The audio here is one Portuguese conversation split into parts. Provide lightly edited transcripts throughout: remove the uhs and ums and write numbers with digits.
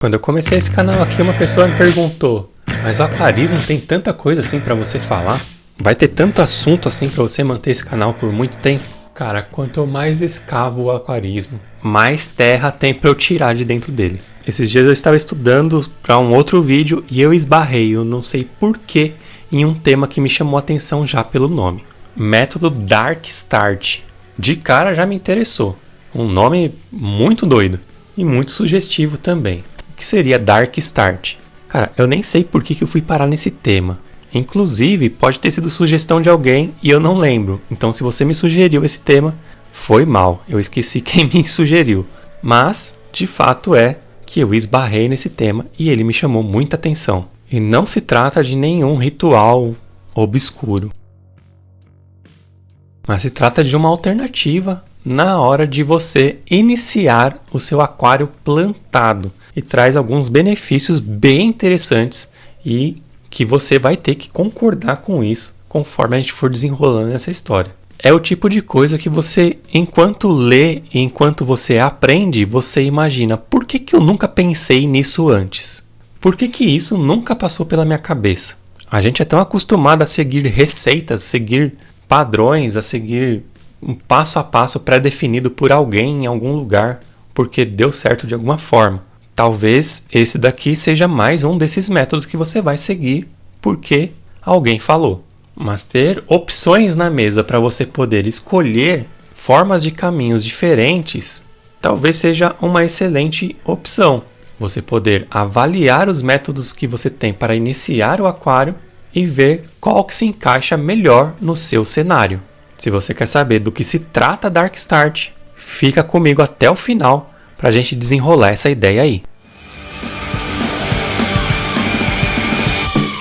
Quando eu comecei esse canal aqui, uma pessoa me perguntou: mas o aquarismo tem tanta coisa assim pra você falar? Vai ter tanto assunto assim pra você manter esse canal por muito tempo? Cara, quanto eu mais escavo o aquarismo, mais terra tem pra eu tirar de dentro dele. Esses dias eu estava estudando para um outro vídeo e eu esbarrei, eu não sei porquê, em um tema que me chamou a atenção já pelo nome. Método Dark Start. De cara já me interessou. Um nome muito doido e muito sugestivo também. O que seria Dark Start? Cara, eu nem sei por que eu fui parar nesse tema. Inclusive, pode ter sido sugestão de alguém e eu não lembro. Então, se você me sugeriu esse tema, foi mal. Eu esqueci quem me sugeriu. Mas, de fato é que eu esbarrei nesse tema e ele me chamou muita atenção. E não se trata de nenhum ritual obscuro. Mas se trata de uma alternativa na hora de você iniciar o seu aquário plantado. E traz alguns benefícios bem interessantes e que você vai ter que concordar com isso conforme a gente for desenrolando essa história. É o tipo de coisa que você, enquanto lê e enquanto você aprende, você imagina: por que eu nunca pensei nisso antes? Por que isso nunca passou pela minha cabeça? A gente é tão acostumado a seguir receitas, seguir padrões, a seguir um passo a passo pré-definido por alguém em algum lugar, porque deu certo de alguma forma. Talvez esse daqui seja mais um desses métodos que você vai seguir porque alguém falou. Mas ter opções na mesa para você poder escolher formas de caminhos diferentes talvez seja uma excelente opção. Você poder avaliar os métodos que você tem para iniciar o aquário e ver qual que se encaixa melhor no seu cenário. Se você quer saber do que se trata Dark Start, fica comigo até o final para a gente desenrolar essa ideia aí.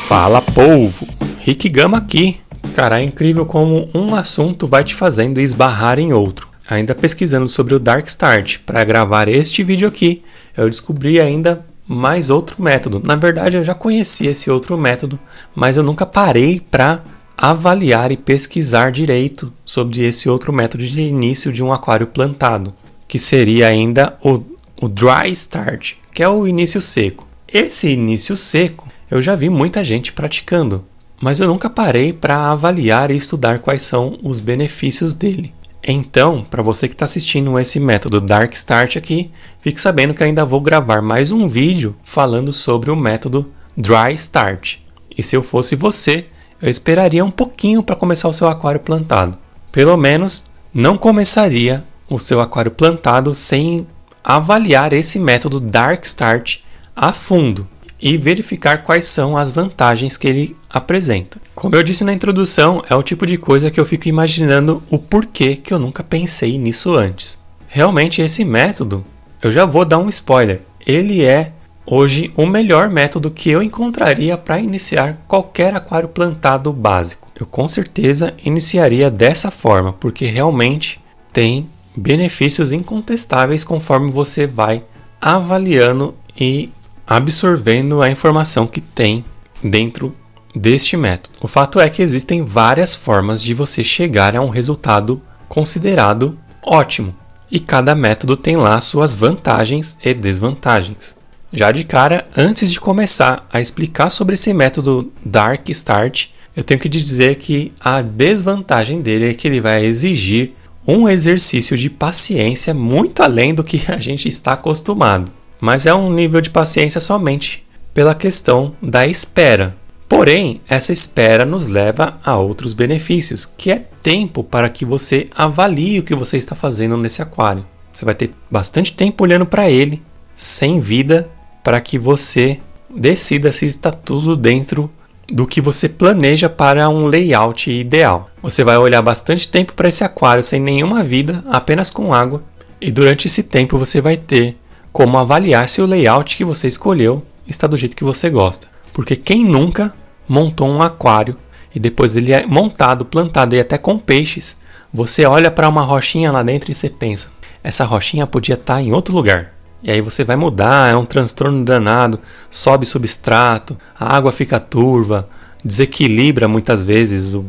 Fala, povo! Rick Gama aqui. Cara, é incrível como um assunto vai te fazendo esbarrar em outro. Ainda pesquisando sobre o Dark Start para gravar este vídeo aqui, eu descobri ainda mais outro método. Na verdade, eu já conhecia esse outro método, mas eu nunca parei para avaliar e pesquisar direito sobre esse outro método de início de um aquário plantado, que seria ainda o Dry Start, que é o início seco. Esse início seco eu já vi muita gente praticando, mas eu nunca parei para avaliar e estudar quais são os benefícios dele. Então, para você que está assistindo esse método Dark Start aqui, fique sabendo que ainda vou gravar mais um vídeo falando sobre o método Dry Start. E se eu fosse você, eu esperaria um pouquinho para começar o seu aquário plantado. Pelo menos não começaria o seu aquário plantado sem avaliar esse método Dark Start a fundo e verificar quais são as vantagens que ele apresenta. Como eu disse na introdução, é o tipo de coisa que eu fico imaginando o porquê que eu nunca pensei nisso antes. Realmente esse método, eu já vou dar um spoiler, ele é hoje o melhor método que eu encontraria para iniciar qualquer aquário plantado básico. Eu com certeza iniciaria dessa forma, porque realmente tem benefícios incontestáveis conforme você vai avaliando e absorvendo a informação que tem dentro deste método. O fato é que existem várias formas de você chegar a um resultado considerado ótimo, e cada método tem lá suas vantagens e desvantagens. Já de cara, antes de começar a explicar sobre esse método Dark Start, eu tenho que dizer que a desvantagem dele é que ele vai exigir um exercício de paciência muito além do que a gente está acostumado. Mas é um nível de paciência somente pela questão da espera. Porém, essa espera nos leva a outros benefícios, que é tempo para que você avalie o que você está fazendo nesse aquário. Você vai ter bastante tempo olhando para ele, sem vida, para que você decida se está tudo dentro do que você planeja para um layout ideal. Você vai olhar bastante tempo para esse aquário sem nenhuma vida, apenas com água, e durante esse tempo você vai ter como avaliar se o layout que você escolheu está do jeito que você gosta. Porque quem nunca montou um aquário e depois ele é montado, plantado e até com peixes, você olha para uma rochinha lá dentro e você pensa: essa rochinha podia estar em outro lugar. E aí você vai mudar, é um transtorno danado, sobe substrato, a água fica turva, desequilibra muitas vezes o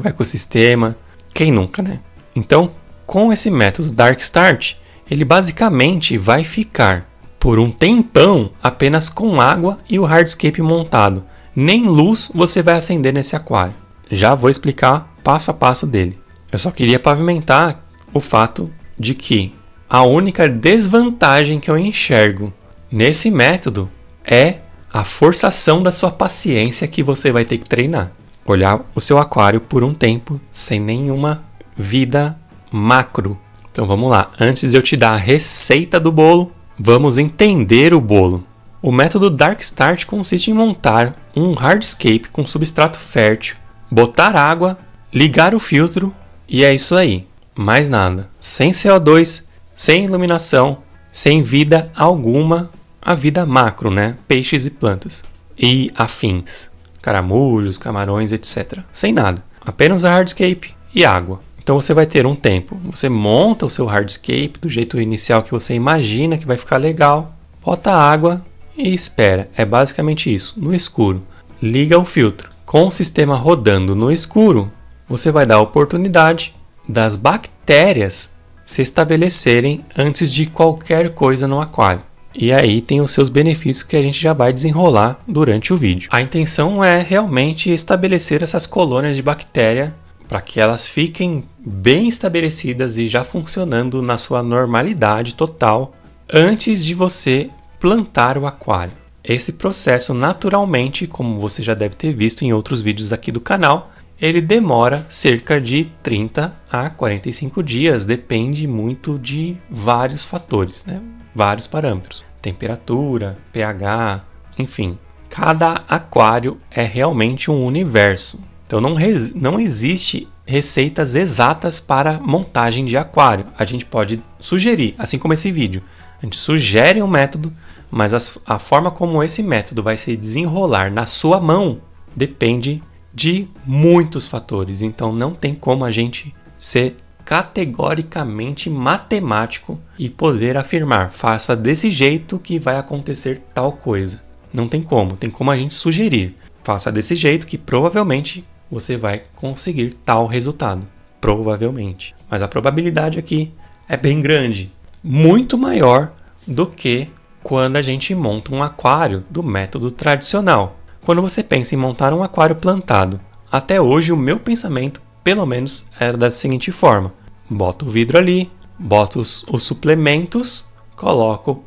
ecossistema. Quem nunca, né? Então, com esse método Dark Start, ele basicamente vai ficar por um tempão apenas com água e o hardscape montado. Nem luz você vai acender nesse aquário. Já vou explicar passo a passo dele. Eu só queria pavimentar o fato de que a única desvantagem que eu enxergo nesse método é a forçação da sua paciência que você vai ter que treinar. Olhar o seu aquário por um tempo sem nenhuma vida macro. Então vamos lá, antes de eu te dar a receita do bolo, vamos entender o bolo. O método Dark Start consiste em montar um hardscape com substrato fértil, botar água, ligar o filtro e é isso aí. Mais nada. Sem CO2, sem iluminação, sem vida alguma, a vida macro, né? Peixes e plantas. E afins. Caramujos, camarões, etc. Sem nada. Apenas a hardscape e água. Então você vai ter um tempo. Você monta o seu hardscape do jeito inicial que você imagina que vai ficar legal. Bota água e espera. É basicamente isso. No escuro. Liga o filtro. Com o sistema rodando no escuro, você vai dar a oportunidade das bactérias se estabelecerem antes de qualquer coisa no aquário. E aí tem os seus benefícios que a gente já vai desenrolar durante o vídeo. A intenção é realmente estabelecer essas colônias de bactéria para que elas fiquem bem estabelecidas e já funcionando na sua normalidade total antes de você plantar o aquário. Esse processo, naturalmente, como você já deve ter visto em outros vídeos aqui do canal, ele demora cerca de 30 a 45 dias, depende muito de vários fatores, né? Vários parâmetros. Temperatura, pH, enfim. Cada aquário é realmente um universo. Então não existe receitas exatas para montagem de aquário. A gente pode sugerir, assim como esse vídeo. A gente sugere um método, mas a forma como esse método vai se desenrolar na sua mão depende de muitos fatores. Então não tem como a gente ser categoricamente matemático e poder afirmar, faça desse jeito que vai acontecer tal coisa. Não tem como a gente sugerir, faça desse jeito que provavelmente você vai conseguir tal resultado. Provavelmente. Mas a probabilidade aqui é bem grande. Muito maior do que quando a gente monta um aquário do método tradicional. Quando você pensa em montar um aquário plantado, até hoje o meu pensamento, pelo menos, era da seguinte forma. Boto o vidro ali, boto os suplementos, coloco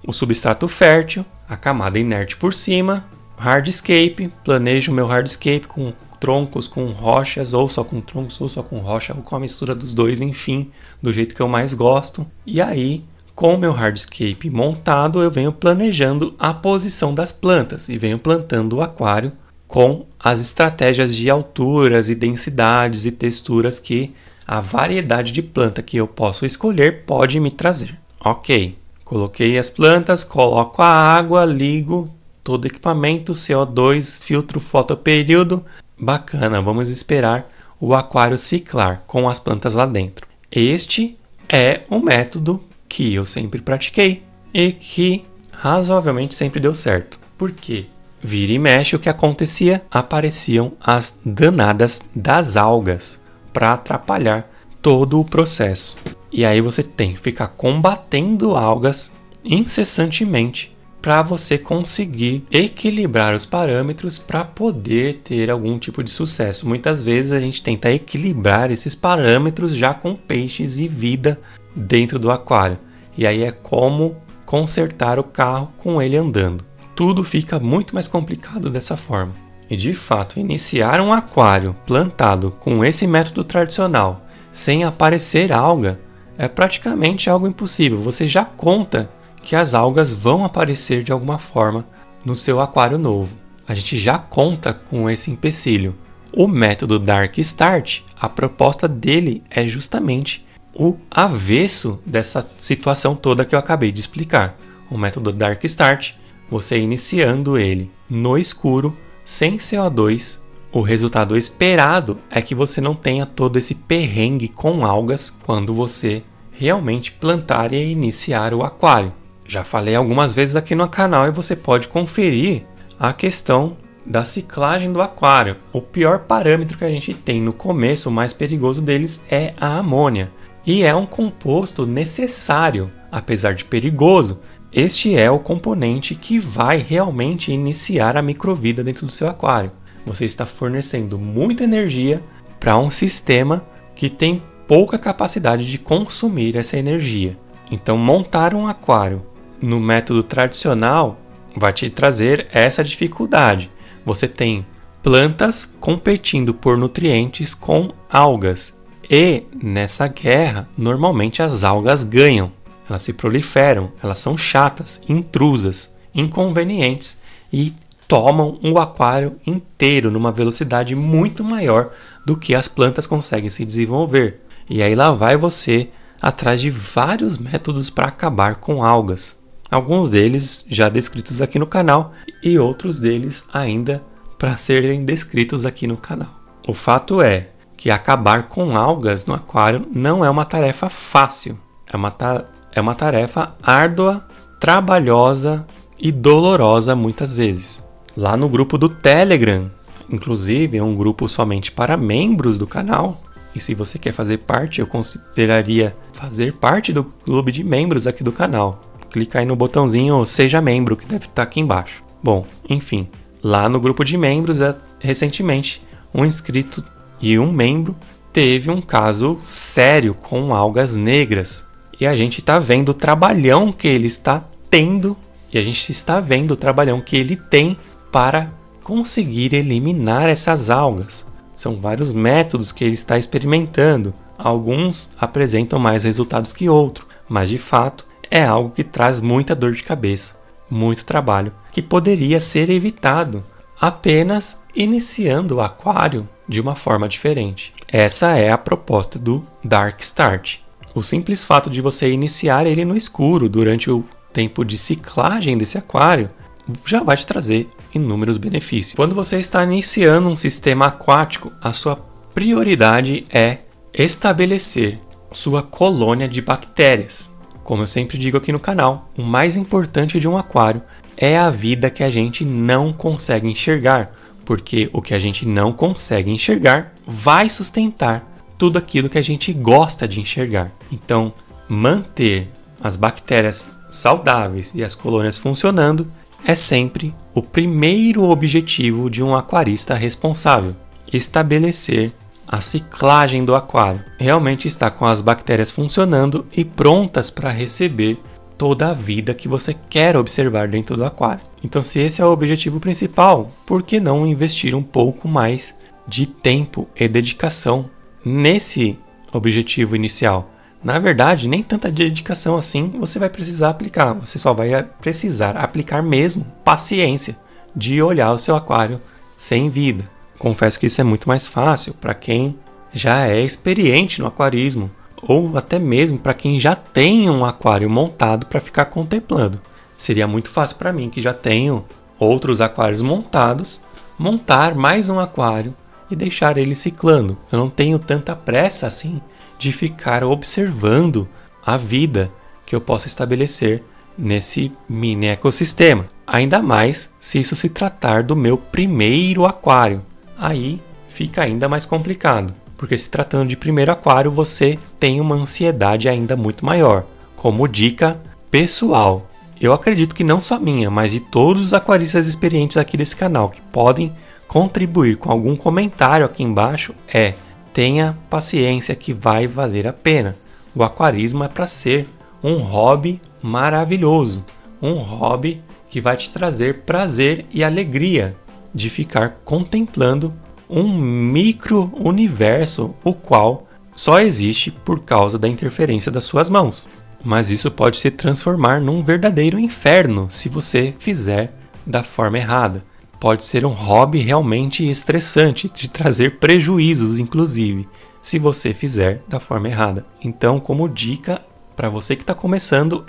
o substrato fértil, a camada inerte por cima, hardscape, planejo o meu hardscape com troncos, com rochas, ou só com troncos, ou só com rocha, ou com a mistura dos dois, enfim, do jeito que eu mais gosto. E aí, com o meu hardscape montado, eu venho planejando a posição das plantas e venho plantando o aquário com as estratégias de alturas e densidades e texturas que a variedade de planta que eu posso escolher pode me trazer. Ok, coloquei as plantas, coloco a água, ligo todo o equipamento, CO2, filtro, fotoperíodo. Bacana, vamos esperar o aquário ciclar com as plantas lá dentro. Este é o método que eu sempre pratiquei e que razoavelmente sempre deu certo. Por quê? Vira e mexe o que acontecia, apareciam as danadas das algas para atrapalhar todo o processo. E aí você tem que ficar combatendo algas incessantemente para você conseguir equilibrar os parâmetros para poder ter algum tipo de sucesso. Muitas vezes a gente tenta equilibrar esses parâmetros já com peixes e vida dentro do aquário. E aí é como consertar o carro com ele andando. Tudo fica muito mais complicado dessa forma. E de fato, iniciar um aquário plantado com esse método tradicional, sem aparecer alga, é praticamente algo impossível. Você já conta que as algas vão aparecer de alguma forma no seu aquário novo. A gente já conta com esse empecilho. O método Dark Start, a proposta dele é justamente o avesso dessa situação toda que eu acabei de explicar. O método Dark Start, você iniciando ele no escuro, sem CO2, o resultado esperado é que você não tenha todo esse perrengue com algas quando você realmente plantar e iniciar o aquário. Já falei algumas vezes aqui no canal e você pode conferir a questão da ciclagem do aquário. O pior parâmetro que a gente tem no começo, o mais perigoso deles, é a amônia. E é um composto necessário, apesar de perigoso, este é o componente que vai realmente iniciar a microvida dentro do seu aquário. Você está fornecendo muita energia para um sistema que tem pouca capacidade de consumir essa energia. Então, montar um aquário no método tradicional vai te trazer essa dificuldade. Você tem plantas competindo por nutrientes com algas. E nessa guerra, normalmente as algas ganham. Elas se proliferam, elas são chatas, intrusas, inconvenientes e tomam o aquário inteiro numa velocidade muito maior do que as plantas conseguem se desenvolver. E aí lá vai você atrás de vários métodos para acabar com algas. Alguns deles já descritos aqui no canal e outros deles ainda para serem descritos aqui no canal. O fato é que acabar com algas no aquário não é uma tarefa fácil. É uma tarefa árdua, trabalhosa e dolorosa muitas vezes. Lá no grupo do Telegram, inclusive é um grupo somente para membros do canal, e se você quer fazer parte, eu consideraria fazer parte do clube de membros aqui do canal. Clica aí no botãozinho Seja Membro, que deve estar aqui embaixo. Bom, enfim, lá no grupo de membros, recentemente, um inscrito e um membro teve um caso sério com algas negras. E a gente está vendo o trabalhão que ele está tendo, e a gente está vendo o trabalhão que ele tem para conseguir eliminar essas algas. São vários métodos que ele está experimentando. Alguns apresentam mais resultados que outros, mas de fato é algo que traz muita dor de cabeça, muito trabalho, que poderia ser evitado apenas iniciando o aquário de uma forma diferente. Essa é a proposta do Dark Start. O simples fato de você iniciar ele no escuro durante o tempo de ciclagem desse aquário já vai te trazer inúmeros benefícios. Quando você está iniciando um sistema aquático, a sua prioridade é estabelecer sua colônia de bactérias. Como eu sempre digo aqui no canal, o mais importante de um aquário é a vida que a gente não consegue enxergar, porque o que a gente não consegue enxergar vai sustentar tudo aquilo que a gente gosta de enxergar. Então, manter as bactérias saudáveis e as colônias funcionando é sempre o primeiro objetivo de um aquarista responsável. Estabelecer a ciclagem do aquário. Realmente está com as bactérias funcionando e prontas para receber toda a vida que você quer observar dentro do aquário. Então, se esse é o objetivo principal, por que não investir um pouco mais de tempo e dedicação nesse objetivo inicial? Na verdade, nem tanta dedicação assim você vai precisar aplicar. Você só vai precisar aplicar mesmo paciência de olhar o seu aquário sem vida. Confesso que isso é muito mais fácil para quem já é experiente no aquarismo, ou até mesmo para quem já tem um aquário montado para ficar contemplando. Seria muito fácil para mim, que já tenho outros aquários montados, montar mais um aquário e deixar ele ciclando. Eu não tenho tanta pressa assim de ficar observando a vida que eu possa estabelecer nesse mini ecossistema. Ainda mais se isso se tratar do meu primeiro aquário. Aí fica ainda mais complicado, porque se tratando de primeiro aquário, você tem uma ansiedade ainda muito maior. Como dica pessoal, eu acredito que não só minha, mas de todos os aquaristas experientes aqui desse canal que podem contribuir com algum comentário aqui embaixo, tenha paciência, que vai valer a pena. O aquarismo é para ser um hobby maravilhoso, um hobby que vai te trazer prazer e alegria de ficar contemplando um micro-universo, o qual só existe por causa da interferência das suas mãos. Mas isso pode se transformar num verdadeiro inferno se você fizer da forma errada. Pode ser um hobby realmente estressante, de trazer prejuízos, inclusive, se você fizer da forma errada. Então, como dica para você que está começando,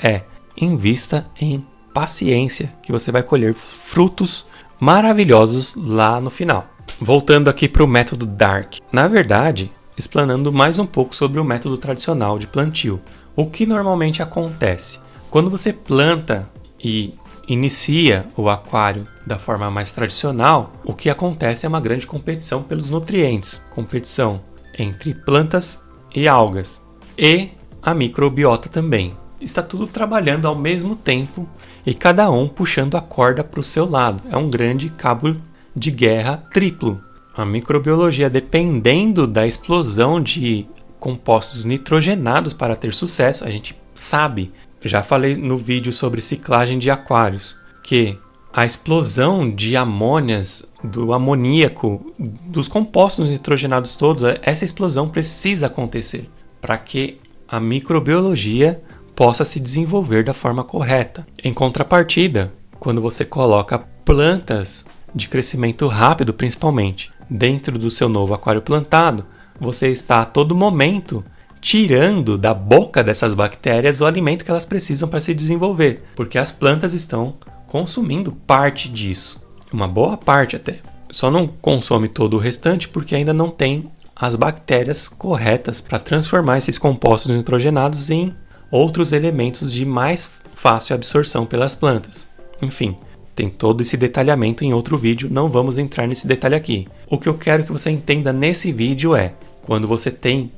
invista em paciência, que você vai colher frutos maravilhosos lá no final. Voltando aqui para o método Dark. Na verdade, explanando mais um pouco sobre o método tradicional de plantio. O que normalmente acontece? Quando você planta e inicia o aquário da forma mais tradicional, o que acontece é uma grande competição pelos nutrientes. Competição entre plantas e algas. E a microbiota também. está tudo trabalhando ao mesmo tempo e cada um puxando a corda para o seu lado. É um grande cabo de guerra triplo. A microbiologia, dependendo da explosão de compostos nitrogenados para ter sucesso, a gente sabe, já falei no vídeo sobre ciclagem de aquários, que a explosão de amônias, do amoníaco, dos compostos nitrogenados todos, essa explosão precisa acontecer para que a microbiologia possa se desenvolver da forma correta. Em contrapartida, quando você coloca plantas de crescimento rápido, principalmente, dentro do seu novo aquário plantado, você está a todo momento tirando da boca dessas bactérias o alimento que elas precisam para se desenvolver, porque as plantas estão consumindo parte disso, uma boa parte até. Só não consome todo o restante porque ainda não tem as bactérias corretas para transformar esses compostos nitrogenados em outros elementos de mais fácil absorção pelas plantas. Enfim, tem todo esse detalhamento em outro vídeo, não vamos entrar nesse detalhe aqui. O que eu quero que você entenda nesse vídeo é, quando você tem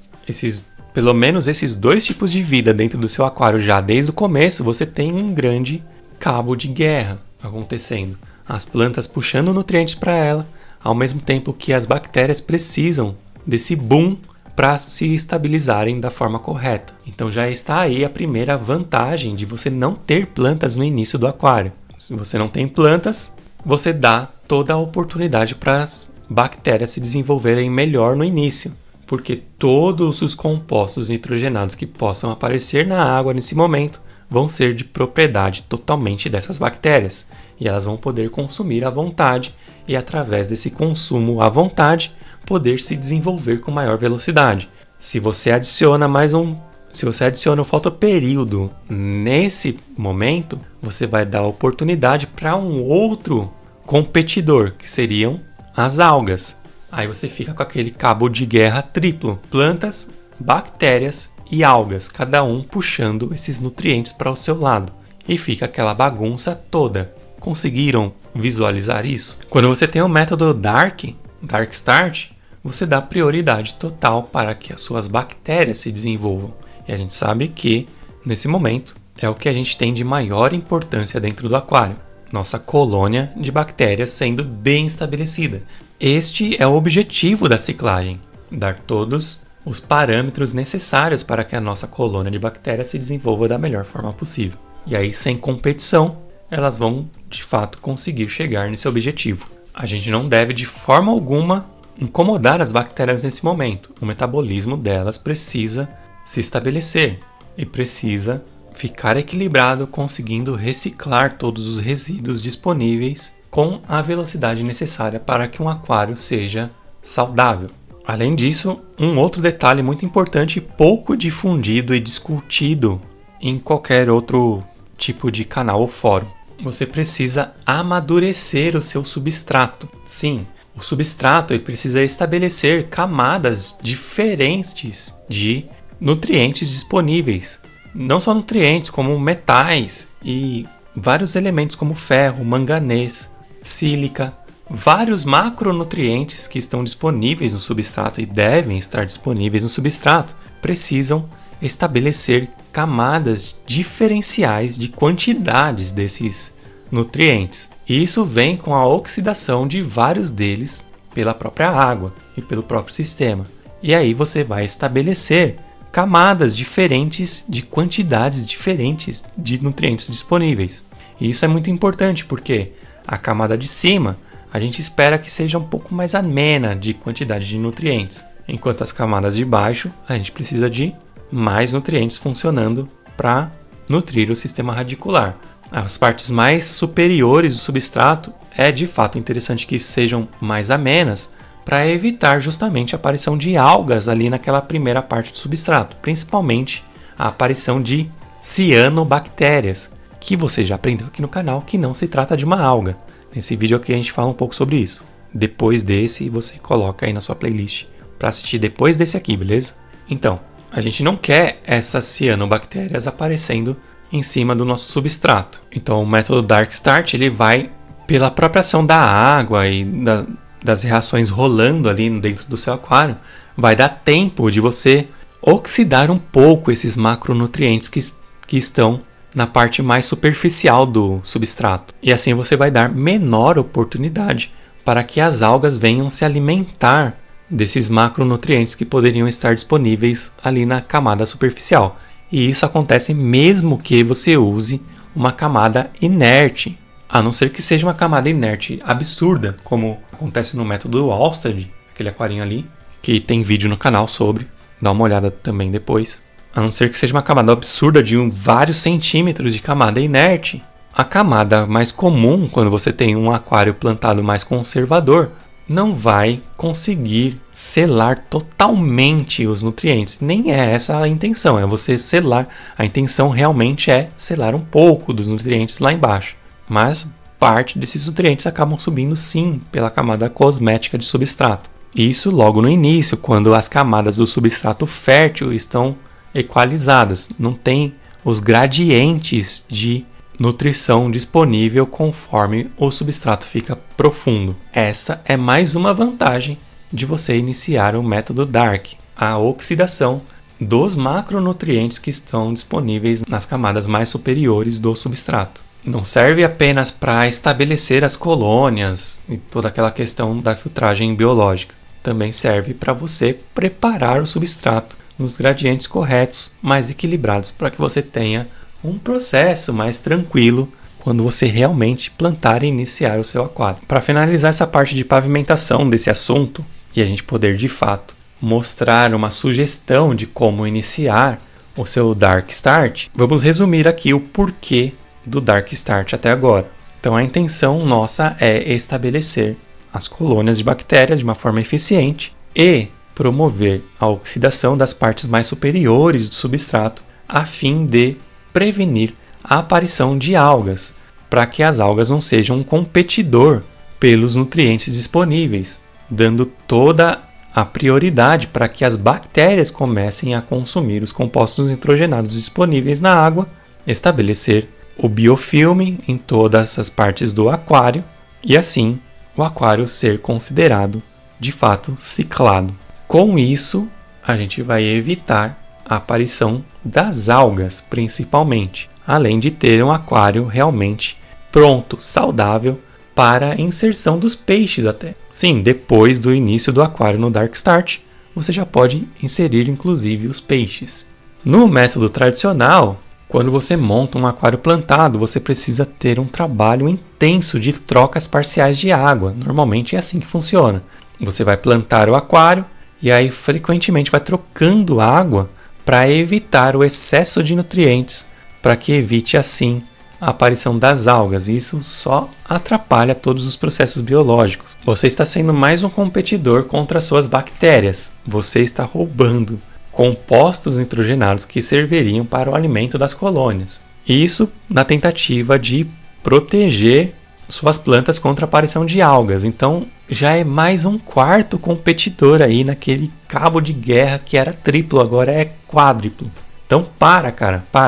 pelo menos esses dois tipos de vida dentro do seu aquário já desde o começo, você tem um grande cabo de guerra acontecendo. As plantas puxando nutrientes para ela, ao mesmo tempo que as bactérias precisam desse boom para se estabilizarem da forma correta. Então já está aí a primeira vantagem de você não ter plantas no início do aquário. Se você não tem plantas, você dá toda a oportunidade para as bactérias se desenvolverem melhor no início, porque todos os compostos nitrogenados que possam aparecer na água nesse momento vão ser de propriedade totalmente dessas bactérias, e elas vão poder consumir à vontade e, através desse consumo à vontade, poder se desenvolver com maior velocidade. Se você adiciona o fotoperíodo nesse momento, você vai dar oportunidade para um outro competidor, que seriam as algas. Aí você fica com aquele cabo de guerra triplo: plantas, bactérias e algas, cada um puxando esses nutrientes para o seu lado. E fica aquela bagunça toda. Conseguiram visualizar isso? Quando você tem o método Dark Start, você dá prioridade total para que as suas bactérias se desenvolvam. E a gente sabe que, nesse momento, é o que a gente tem de maior importância dentro do aquário. Nossa colônia de bactérias sendo bem estabelecida. Este é o objetivo da ciclagem: dar todos os parâmetros necessários para que a nossa colônia de bactérias se desenvolva da melhor forma possível. E aí, sem competição, elas vão, de fato, conseguir chegar nesse objetivo. A gente não deve, de forma alguma, incomodar as bactérias nesse momento. O metabolismo delas precisa se estabelecer e precisa ficar equilibrado, conseguindo reciclar todos os resíduos disponíveis com a velocidade necessária para que um aquário seja saudável. Além disso, um outro detalhe muito importante, pouco difundido e discutido em qualquer outro tipo de canal ou fórum: você precisa amadurecer o seu substrato. Sim, o substrato ele precisa estabelecer camadas diferentes de nutrientes disponíveis. Não só nutrientes, como metais e vários elementos como ferro, manganês, sílica. Vários macronutrientes que estão disponíveis no substrato e devem estar disponíveis no substrato precisam estabelecer camadas diferenciais de quantidades desses nutrientes. E isso vem com a oxidação de vários deles pela própria água e pelo próprio sistema. E aí você vai estabelecer camadas diferentes de quantidades diferentes de nutrientes disponíveis. E isso é muito importante porque a camada de cima a gente espera que seja um pouco mais amena de quantidade de nutrientes, enquanto as camadas de baixo a gente precisa de mais nutrientes funcionando para nutrir o sistema radicular. As partes mais superiores do substrato é de fato interessante que sejam mais amenas para evitar justamente a aparição de algas ali naquela primeira parte do substrato, principalmente a aparição de cianobactérias, que você já aprendeu aqui no canal que não se trata de uma alga. Nesse vídeo aqui a gente fala um pouco sobre isso. Depois desse, você coloca aí na sua playlist para assistir depois desse aqui, beleza? Então, a gente não quer essas cianobactérias aparecendo em cima do nosso substrato. Então, o método Dark Start ele vai pela própria ação da água e das reações rolando ali dentro do seu aquário, vai dar tempo de você oxidar um pouco esses macronutrientes que que estão na parte mais superficial do substrato. E assim você vai dar menor oportunidade para que as algas venham se alimentar desses macronutrientes que poderiam estar disponíveis ali na camada superficial. E isso acontece mesmo que você use uma camada inerte, a não ser que seja uma camada inerte absurda, como acontece no método Alstad, aquele aquarinho ali, que tem vídeo no canal sobre, dá uma olhada também depois. A não ser que seja uma camada absurda de vários centímetros de camada inerte. A camada mais comum, quando você tem um aquário plantado mais conservador, não vai conseguir selar totalmente os nutrientes. Nem é essa a intenção, é você selar. A intenção realmente é selar um pouco dos nutrientes lá embaixo. Mas parte desses nutrientes acabam subindo sim pela camada cosmética de substrato. Isso logo no início, quando as camadas do substrato fértil estão equalizadas. Não tem os gradientes de nutrição disponível conforme o substrato fica profundo. Essa é mais uma vantagem de você iniciar o método DARC, a oxidação dos macronutrientes que estão disponíveis nas camadas mais superiores do substrato. Não serve apenas para estabelecer as colônias e toda aquela questão da filtragem biológica. Também serve para você preparar o substrato nos gradientes corretos, mais equilibrados, para que você tenha um processo mais tranquilo quando você realmente plantar e iniciar o seu aquário. Para finalizar essa parte de pavimentação desse assunto e a gente poder de fato mostrar uma sugestão de como iniciar o seu Dark Start, vamos resumir aqui o porquê do Dark Start até agora. Então a intenção nossa é estabelecer as colônias de bactérias de uma forma eficiente e promover a oxidação das partes mais superiores do substrato a fim de prevenir a aparição de algas, para que as algas não sejam um competidor pelos nutrientes disponíveis, dando toda a prioridade para que as bactérias comecem a consumir os compostos nitrogenados disponíveis na água, estabelecer o biofilme em todas as partes do aquário e assim o aquário ser considerado de fato ciclado. Com isso, a gente vai evitar a aparição das algas, principalmente, além de ter um aquário realmente pronto, saudável, para a inserção dos peixes até. Sim, depois do início do aquário no Dark Start, você já pode inserir inclusive os peixes. No método tradicional, quando você monta um aquário plantado, você precisa ter um trabalho intenso de trocas parciais de água. Normalmente é assim que funciona. Você vai plantar o aquário e aí frequentemente vai trocando água para evitar o excesso de nutrientes, para que evite assim a aparição das algas. Isso só atrapalha todos os processos biológicos. Você está sendo mais um competidor contra suas bactérias. Você está roubando compostos nitrogenados que serviriam para o alimento das colônias. Isso na tentativa de proteger suas plantas contra a aparição de algas. Então já é mais um quarto competidor aí naquele cabo de guerra que era triplo, agora é quádruplo. Então para.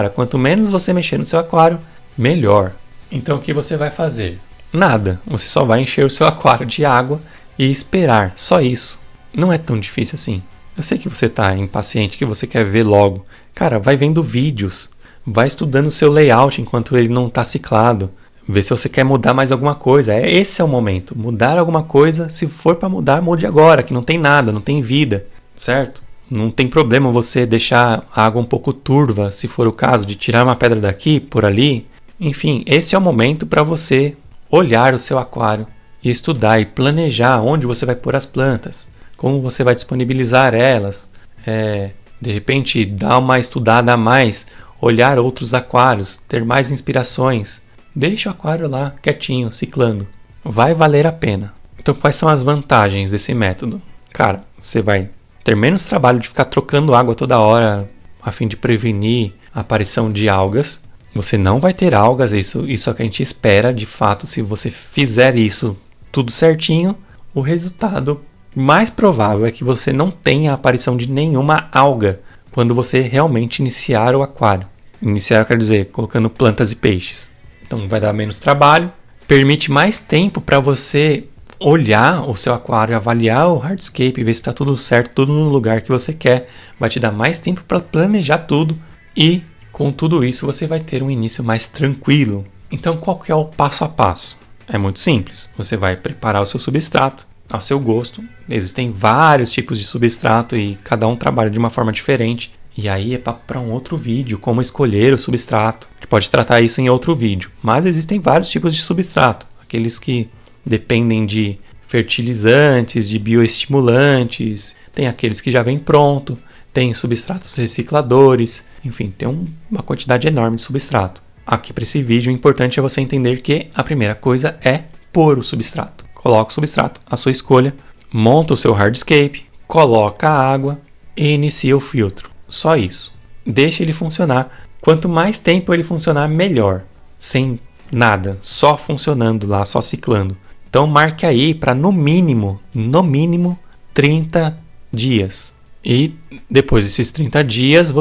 Quanto menos você mexer no seu aquário, melhor. Então o que você vai fazer? Nada. Você só vai encher o seu aquário de água e esperar. Só isso. Não é tão difícil assim. Eu sei que você está impaciente, que você quer ver logo. Cara, vai vendo vídeos. Vai estudando o seu layout enquanto ele não está ciclado. Vê se você quer mudar mais alguma coisa. Esse é o momento. Mudar alguma coisa, se for para mudar, mude agora, que não tem nada, não tem vida. Certo? Não tem problema você deixar a água um pouco turva, se for o caso, de tirar uma pedra daqui, por ali. Enfim, esse é o momento para você olhar o seu aquário e estudar e planejar onde você vai pôr as plantas, como você vai disponibilizar elas, de repente dar uma estudada a mais, olhar outros aquários, ter mais inspirações. Deixa o aquário lá quietinho, ciclando. Vai valer a pena. Então quais são as vantagens desse método? Cara, você vai ter menos trabalho de ficar trocando água toda hora a fim de prevenir a aparição de algas. Você não vai ter algas, isso é o que a gente espera de fato. Se você fizer isso tudo certinho, o resultado mais provável é que você não tenha a aparição de nenhuma alga quando você realmente iniciar o aquário. Iniciar quer dizer colocando plantas e peixes. Então vai dar menos trabalho, permite mais tempo para você olhar o seu aquário, avaliar o hardscape, ver se está tudo certo, tudo no lugar que você quer. Vai te dar mais tempo para planejar tudo e Com tudo isso, você vai ter um início mais tranquilo. Então, qual que é o passo a passo? É muito simples. Você vai preparar o seu substrato ao seu gosto. Existem vários tipos de substrato e cada um trabalha de uma forma diferente. E aí é para um outro vídeo, como escolher o substrato. A gente pode tratar isso em outro vídeo. Mas existem vários tipos de substrato. Aqueles que dependem de fertilizantes, de bioestimulantes. Tem aqueles que já vêm pronto. Tem substratos recicladores. Enfim, tem uma quantidade enorme de substrato. Aqui para esse vídeo, o importante é você entender que a primeira coisa é pôr o substrato. Coloca o substrato, a sua escolha, monta o seu hardscape, coloca a água e inicia o filtro. Só isso. Deixa ele funcionar. Quanto mais tempo ele funcionar, melhor. Sem nada, só funcionando lá, só ciclando. Então marque aí para no mínimo 30 dias. E depois desses 30 dias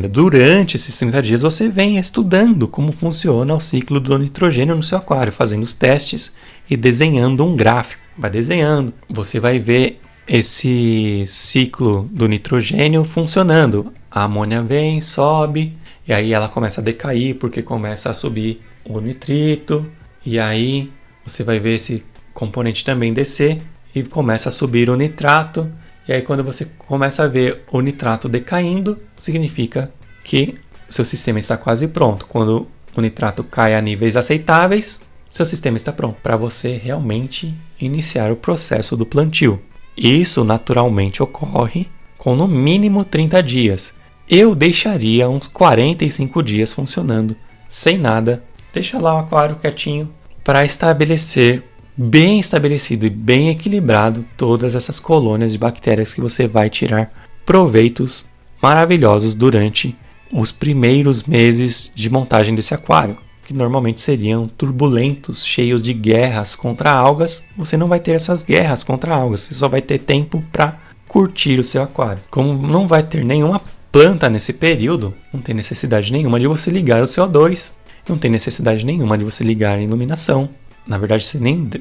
durante esses 30 dias você vem estudando como funciona o ciclo do nitrogênio no seu aquário, fazendo os testes e desenhando um gráfico. Vai desenhando, você vai ver esse ciclo do nitrogênio funcionando. A amônia vem, sobe, e aí ela começa a decair porque começa a subir o nitrito, e aí você vai ver esse componente também descer e começa a subir o nitrato. E aí quando você começa a ver o nitrato decaindo, significa que o seu sistema está quase pronto. Quando o nitrato cai a níveis aceitáveis, seu sistema está pronto para você realmente iniciar o processo do plantio. Isso naturalmente ocorre com no mínimo 30 dias. Eu deixaria uns 45 dias funcionando sem nada. Deixa lá o aquário quietinho para estabelecer bem estabelecido e bem equilibrado todas essas colônias de bactérias que você vai tirar proveitos maravilhosos durante os primeiros meses de montagem desse aquário, que normalmente seriam turbulentos, cheios de guerras contra algas. Você não vai ter essas guerras contra algas, você só vai ter tempo para curtir o seu aquário. Como não vai ter nenhuma planta nesse período, não tem necessidade nenhuma de você ligar o CO2, não tem necessidade nenhuma de você ligar a iluminação. Na verdade,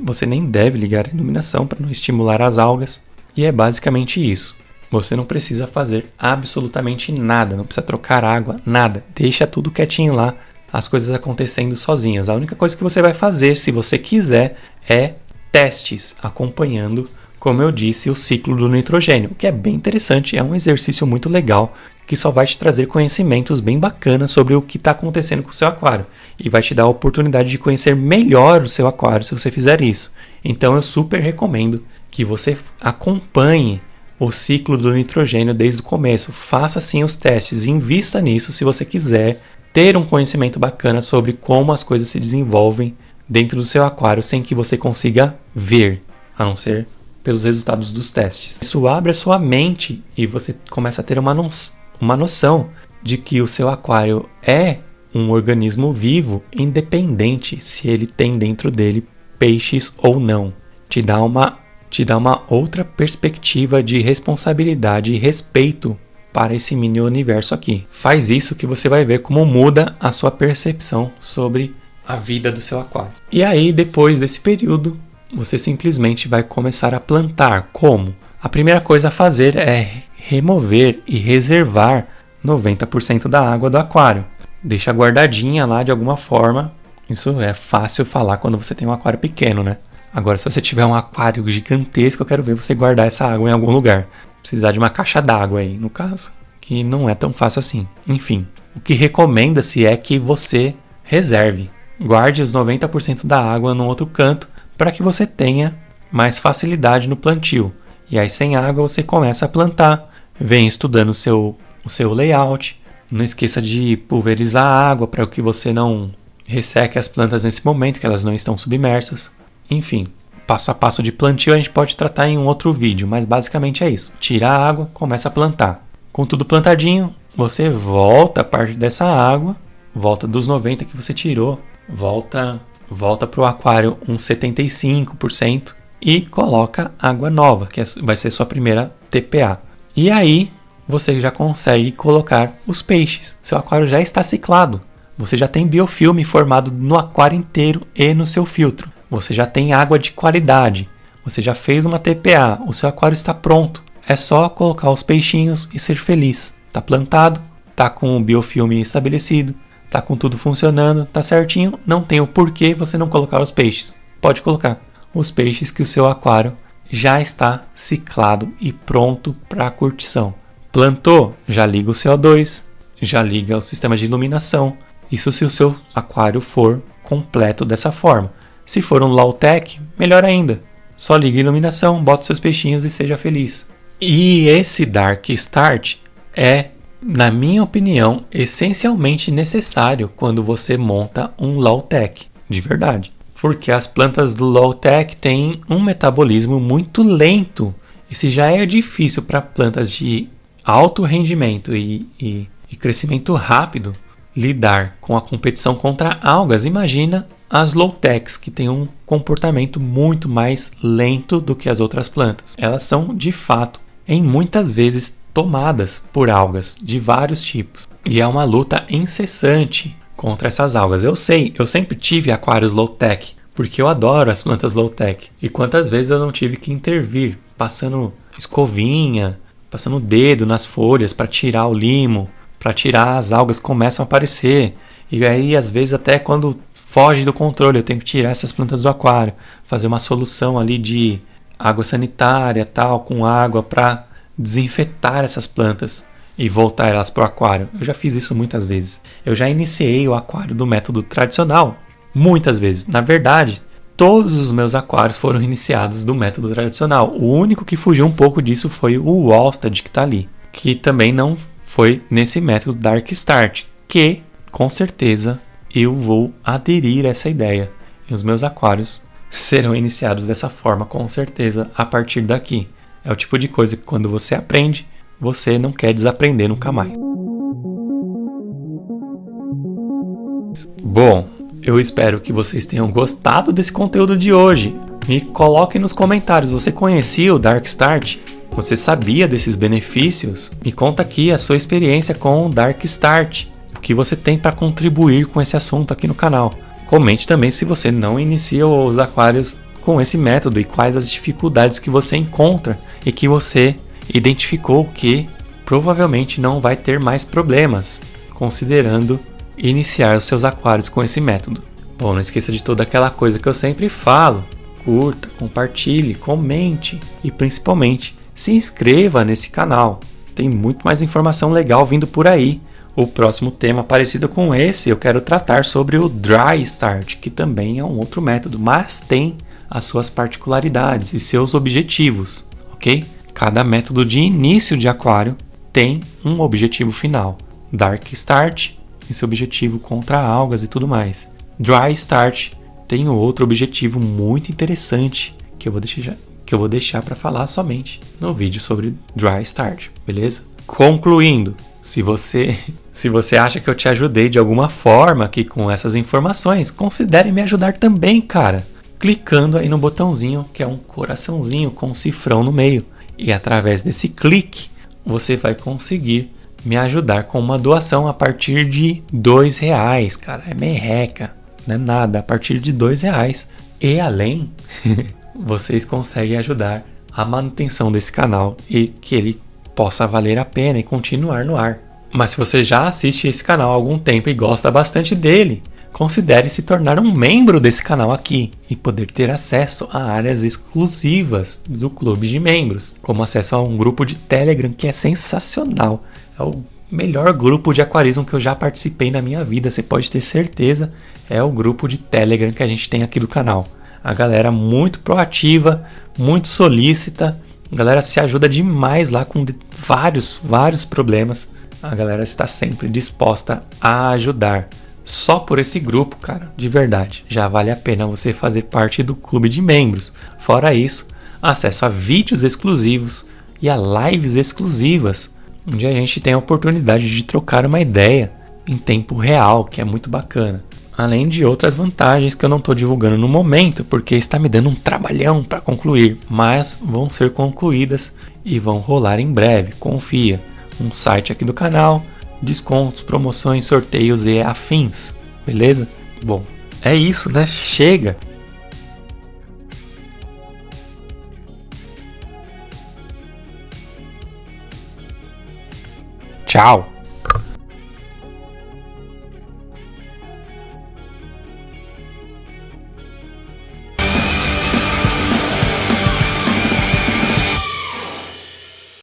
você nem deve ligar a iluminação para não estimular as algas. E é basicamente isso. Você não precisa fazer absolutamente nada, não precisa trocar água, nada. Deixa tudo quietinho lá, as coisas acontecendo sozinhas. A única coisa que você vai fazer, se você quiser, é testes, acompanhando, como eu disse, o ciclo do nitrogênio, que é bem interessante, é um exercício muito legal, que só vai te trazer conhecimentos bem bacanas sobre o que está acontecendo com o seu aquário. E vai te dar a oportunidade de conhecer melhor o seu aquário se você fizer isso. Então eu super recomendo que você acompanhe o ciclo do nitrogênio desde o começo. Faça sim os testes, invista nisso se você quiser ter um conhecimento bacana sobre como as coisas se desenvolvem dentro do seu aquário sem que você consiga ver, a não ser pelos resultados dos testes. Isso abre a sua mente e você começa a ter uma noção de que o seu aquário é um organismo vivo, independente se ele tem dentro dele peixes ou não. Te dá uma outra perspectiva de responsabilidade e respeito para esse mini universo aqui. Faz isso que você vai ver como muda a sua percepção sobre a vida do seu aquário. E aí, depois desse período, você simplesmente vai começar a plantar. Como? A primeira coisa a fazer é remover e reservar 90% da água do aquário. Deixa guardadinha lá de alguma forma. Isso é fácil falar quando você tem um aquário pequeno, né? Agora, se você tiver um aquário gigantesco, eu quero ver você guardar essa água em algum lugar. Precisar de uma caixa d'água aí, no caso. Que não é tão fácil assim. Enfim, o que recomenda-se é que você reserve. Guarde os 90% da água num outro canto para que você tenha mais facilidade no plantio. E aí, sem água, você começa a plantar. Vem estudando o seu layout. Não esqueça de pulverizar a água para que você não resseque as plantas nesse momento, que elas não estão submersas. Enfim, passo a passo de plantio a gente pode tratar em um outro vídeo, mas basicamente é isso. Tira a água, começa a plantar. Com tudo plantadinho, você volta a parte dessa água, volta dos 90% que você tirou, volta para o aquário uns 75% e coloca água nova, que vai ser sua primeira TPA. E aí você já consegue colocar os peixes. Seu aquário já está ciclado. Você já tem biofilme formado no aquário inteiro e no seu filtro. Você já tem água de qualidade. Você já fez uma TPA. O seu aquário está pronto. É só colocar os peixinhos e ser feliz. Está plantado, tá com o biofilme estabelecido, tá com tudo funcionando, tá certinho, não tem o porquê você não colocar os peixes. Pode colocar os peixes que o seu aquário já está ciclado e pronto para curtição. Plantou, já liga o CO2, já liga o sistema de iluminação. Isso se o seu aquário for completo dessa forma. Se for um low-tech, melhor ainda. Só liga a iluminação, bota seus peixinhos e seja feliz. E esse Dark Start é, na minha opinião, essencialmente necessário quando você monta um low-tech, de verdade. Porque as plantas do low-tech têm um metabolismo muito lento. E se já é difícil para plantas de alto rendimento e crescimento rápido lidar com a competição contra algas, imagina as low-techs, que têm um comportamento muito mais lento do que as outras plantas. Elas são, de fato, em muitas vezes tomadas por algas de vários tipos. E é uma luta incessante contra essas algas. Eu sei, eu sempre tive aquários low-tech, porque eu adoro as plantas low-tech. E quantas vezes eu não tive que intervir, passando escovinha, passando o dedo nas folhas para tirar o limo, para tirar as algas que começam a aparecer. E aí, às vezes, até quando foge do controle, eu tenho que tirar essas plantas do aquário, fazer uma solução ali de água sanitária, tal, com água para desinfetar essas plantas e voltar elas para o aquário. Eu já fiz isso muitas vezes. Eu já iniciei o aquário do método tradicional muitas vezes. Na verdade, todos os meus aquários foram iniciados do método tradicional. O único que fugiu um pouco disso foi o Wallstad, que está ali, que também não foi nesse método Dark Start, que com certeza eu vou aderir a essa ideia. E os meus aquários serão iniciados dessa forma, com certeza, a partir daqui. É o tipo de coisa que quando você aprende, você não quer desaprender nunca mais. Bom, eu espero que vocês tenham gostado desse conteúdo de hoje. Me coloque nos comentários, você conhecia o Dark Start? Você sabia desses benefícios? Me conta aqui a sua experiência com o Dark Start. O que você tem para contribuir com esse assunto aqui no canal. Comente também se você não inicia os aquários com esse método e quais as dificuldades que você encontra e que você identificou que provavelmente não vai ter mais problemas, considerando iniciar os seus aquários com esse método. Bom, não esqueça de toda aquela coisa que eu sempre falo. Curta, compartilhe, comente e principalmente se inscreva nesse canal. Tem muito mais informação legal vindo por aí. O próximo tema parecido com esse eu quero tratar sobre o Dry Start, que também é um outro método, mas tem as suas particularidades e seus objetivos, ok? Cada método de início de aquário tem um objetivo final. Dark Start, esse objetivo contra algas e tudo mais. Dry Start tem outro objetivo muito interessante que eu vou deixar para falar somente no vídeo sobre Dry Start, beleza? Concluindo, se você acha que eu te ajudei de alguma forma aqui com essas informações, considere me ajudar também, cara. Clicando aí no botãozinho que é um coraçãozinho com um cifrão no meio. E através desse clique, você vai conseguir me ajudar com uma doação a partir de R$2, cara. É merreca, não é nada. A partir de R$2. E além, vocês conseguem ajudar a manutenção desse canal e que ele possa valer a pena e continuar no ar. Mas se você já assiste esse canal há algum tempo e gosta bastante dele, considere se tornar um membro desse canal aqui e poder ter acesso a áreas exclusivas do clube de membros, como acesso a um grupo de Telegram que é sensacional. É o melhor grupo de aquarismo que eu já participei na minha vida, você pode ter certeza. É o grupo de Telegram que a gente tem aqui do canal. A galera muito proativa, muito solícita, a galera se ajuda demais lá com vários problemas. A galera está sempre disposta a ajudar. Só por esse grupo, cara, de verdade, já vale a pena você fazer parte do clube de membros. Fora isso, acesso a vídeos exclusivos e a lives exclusivas, onde a gente tem a oportunidade de trocar uma ideia em tempo real, que é muito bacana. Além de outras vantagens que eu não estou divulgando no momento, porque está me dando um trabalhão para concluir, mas vão ser concluídas e vão rolar em breve, confia. Um site aqui do canal, descontos, promoções, sorteios e afins, beleza? Bom, é isso, né? Chega! Tchau!